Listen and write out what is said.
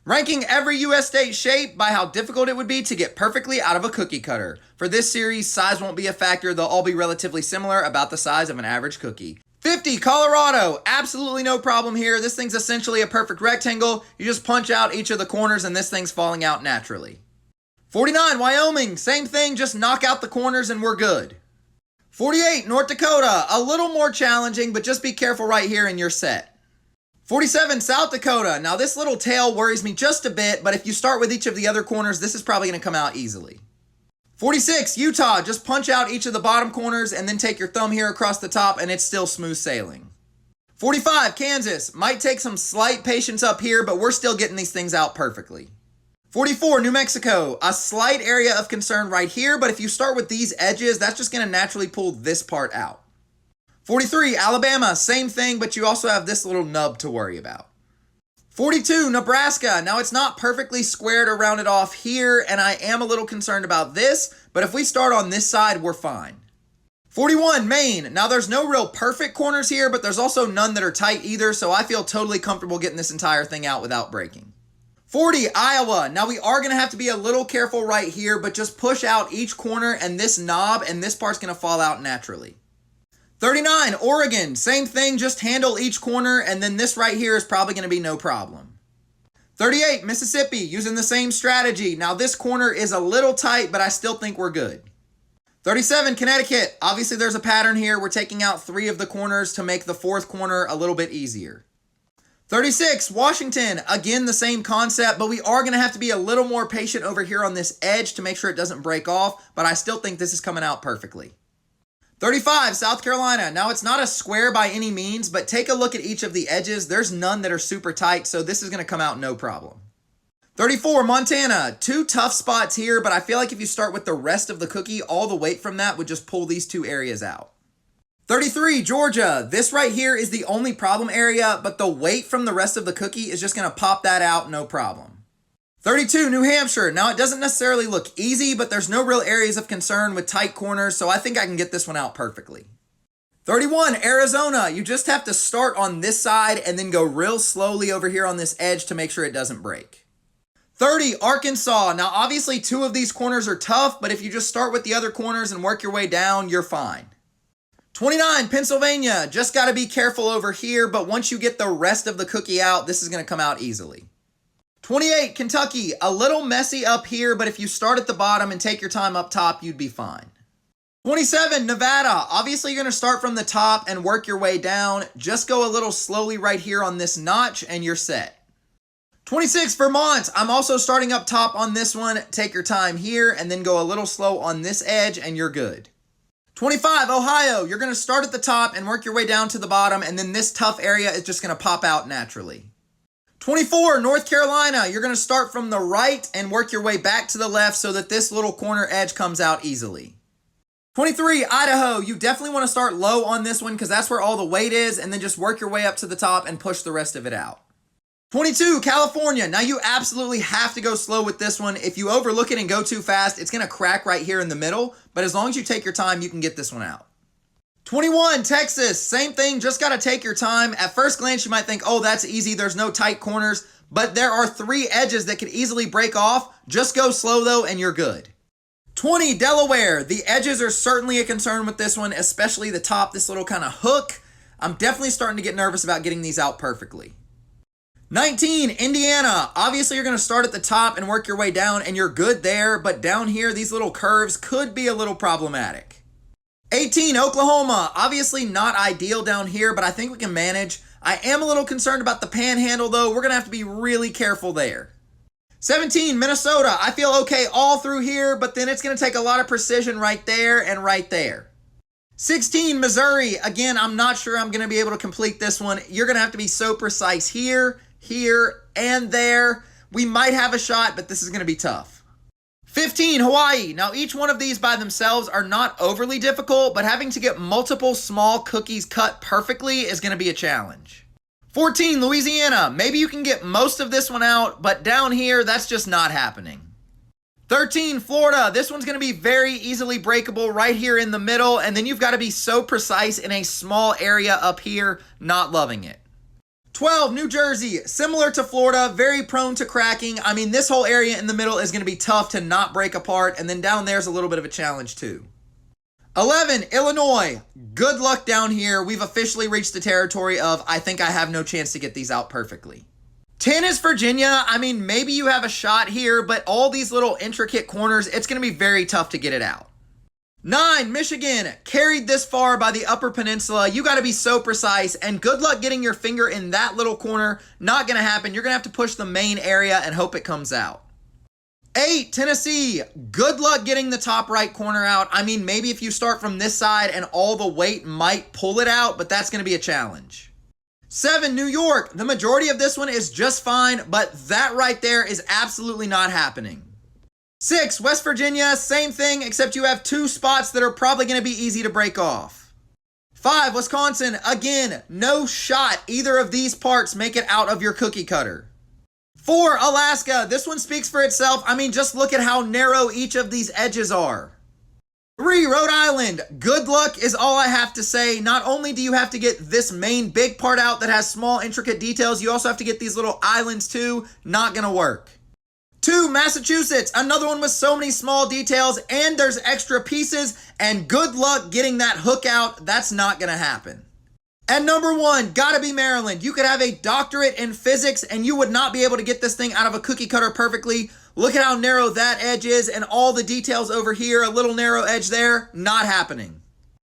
Ranking every US state shape by how difficult it would be to get perfectly out of a cookie cutter. For this series, size won't be a factor. They'll all be relatively similar, about the size of an average cookie. 50, Colorado. Absolutely no problem here. This thing's essentially a perfect rectangle. You just punch out each of the corners and this thing's falling out naturally. 49, Wyoming. Same thing, just knock out the corners and we're good. 48, North Dakota. A little more challenging, but just be careful right here and you're set. 47, South Dakota. Now this little tail worries me just a bit, but if you start with each of the other corners, this is probably going to come out easily. 46, Utah. Just punch out each of the bottom corners and then take your thumb here across the top and it's still smooth sailing. 45, Kansas. Might take some slight patience up here, but we're still getting these things out perfectly. 44, New Mexico. A slight area of concern right here, but if you start with these edges, that's just going to naturally pull this part out. 43, Alabama, same thing, but you also have this little nub to worry about. 42, Nebraska. Now it's not perfectly squared or rounded off here, and I am a little concerned about this, but if we start on this side, we're fine. 41, Maine. Now there's no real perfect corners here, but there's also none that are tight either, so I feel totally comfortable getting this entire thing out without breaking. 40, Iowa. Now we are going to have to be a little careful right here, but just push out each corner and this knob, and this part's going to fall out naturally. 39, Oregon. Same thing, just handle each corner, and then this right here is probably going to be no problem. 38, Mississippi, using the same strategy. Now this corner is a little tight, but I still think we're good. 37, Connecticut. Obviously there's a pattern here. We're taking out 3 of the corners to make the 4th corner a little bit easier. 36, Washington. Again, the same concept, but we are going to have to be a little more patient over here on this edge to make sure it doesn't break off, but I still think this is coming out perfectly. 35, South Carolina. Now it's not a square by any means, but take a look at each of the edges. There's none that are super tight, so this is going to come out no problem. 34, Montana. 2 tough spots here, but I feel like if you start with the rest of the cookie, all the weight from that would just pull these 2 areas out. 33, Georgia. This right here is the only problem area, but the weight from the rest of the cookie is just going to pop that out, no problem. 32, New Hampshire. Now, it doesn't necessarily look easy, but there's no real areas of concern with tight corners, so I think I can get this one out perfectly. 31, Arizona. You just have to start on this side and then go real slowly over here on this edge to make sure it doesn't break. 30, Arkansas. Now, obviously, 2 of these corners are tough, but if you just start with the other corners and work your way down, you're fine. 29, Pennsylvania. Just got to be careful over here, but once you get the rest of the cookie out, this is going to come out easily. 28, Kentucky. A little messy up here, but if you start at the bottom and take your time up top, you'd be fine. 27, Nevada. Obviously, you're going to start from the top and work your way down. Just go a little slowly right here on this notch, and you're set. 26, Vermont. I'm also starting up top on this one. Take your time here, and then go a little slow on this edge, and you're good. 25, Ohio. You're going to start at the top and work your way down to the bottom, and then this tough area is just going to pop out naturally. 24, North Carolina. You're going to start from the right and work your way back to the left so that this little corner edge comes out easily. 23, Idaho. You definitely want to start low on this one because that's where all the weight is, and then just work your way up to the top and push the rest of it out. 22, California. Now you absolutely have to go slow with this one. If you overlook it and go too fast, it's going to crack right here in the middle, but as long as you take your time, you can get this one out. 21, Texas. Same thing, just got to take your time. At first glance, you might think, oh, that's easy. There's no tight corners, but there are 3 edges that could easily break off. Just go slow, though, and you're good. 20, Delaware. The edges are certainly a concern with this one, especially the top, this little kind of hook. I'm definitely starting to get nervous about getting these out perfectly. 19, Indiana. Obviously, you're going to start at the top and work your way down, and you're good there, but down here, these little curves could be a little problematic. 18, Oklahoma. Obviously not ideal down here, but I think we can manage. I am a little concerned about the panhandle, though. We're going to have to be really careful there. 17, Minnesota. I feel okay all through here, but then it's going to take a lot of precision right there and right there. 16, Missouri. Again, I'm not sure I'm going to be able to complete this one. You're going to have to be so precise here, here, and there. We might have a shot, but this is going to be tough. 15, Hawaii. Now, each one of these by themselves are not overly difficult, but having to get multiple small cookies cut perfectly is going to be a challenge. 14, Louisiana. Maybe you can get most of this one out, but down here, that's just not happening. 13, Florida. This one's going to be very easily breakable right here in the middle, and then you've got to be so precise in a small area up here, not loving it. 12, New Jersey, similar to Florida, very prone to cracking. I mean, this whole area in the middle is going to be tough to not break apart, and then down there's a little bit of a challenge too. 11, Illinois, good luck down here. We've officially reached the territory of I think I have no chance to get these out perfectly. 10 is Virginia. I mean, maybe you have a shot here, but all these little intricate corners, it's going to be very tough to get it out. 9, Michigan, carried this far by the Upper Peninsula. You got to be so precise, and good luck getting your finger in that little corner. Not going to happen. You're going to have to push the main area and hope it comes out. 8, Tennessee, good luck getting the top right corner out. I mean, maybe if you start from this side and all the weight might pull it out, but that's going to be a challenge. 7, New York, the majority of this one is just fine, but that right there is absolutely not happening. 6, West Virginia, same thing, except you have 2 spots that are probably going to be easy to break off. 5, Wisconsin, again, no shot either of these parts make it out of your cookie cutter. 4, Alaska, this one speaks for itself. I mean, just look at how narrow each of these edges are. 3, Rhode Island, good luck is all I have to say. Not only do you have to get this main big part out that has small intricate details, you also have to get these little islands too. Not going to work. 2, Massachusetts, another one with so many small details, and there's extra pieces, and good luck getting that hook out. That's not going to happen. And number 1, gotta be Maryland. You could have a doctorate in physics, and you would not be able to get this thing out of a cookie cutter perfectly. Look at how narrow that edge is, and all the details over here, a little narrow edge there, not happening.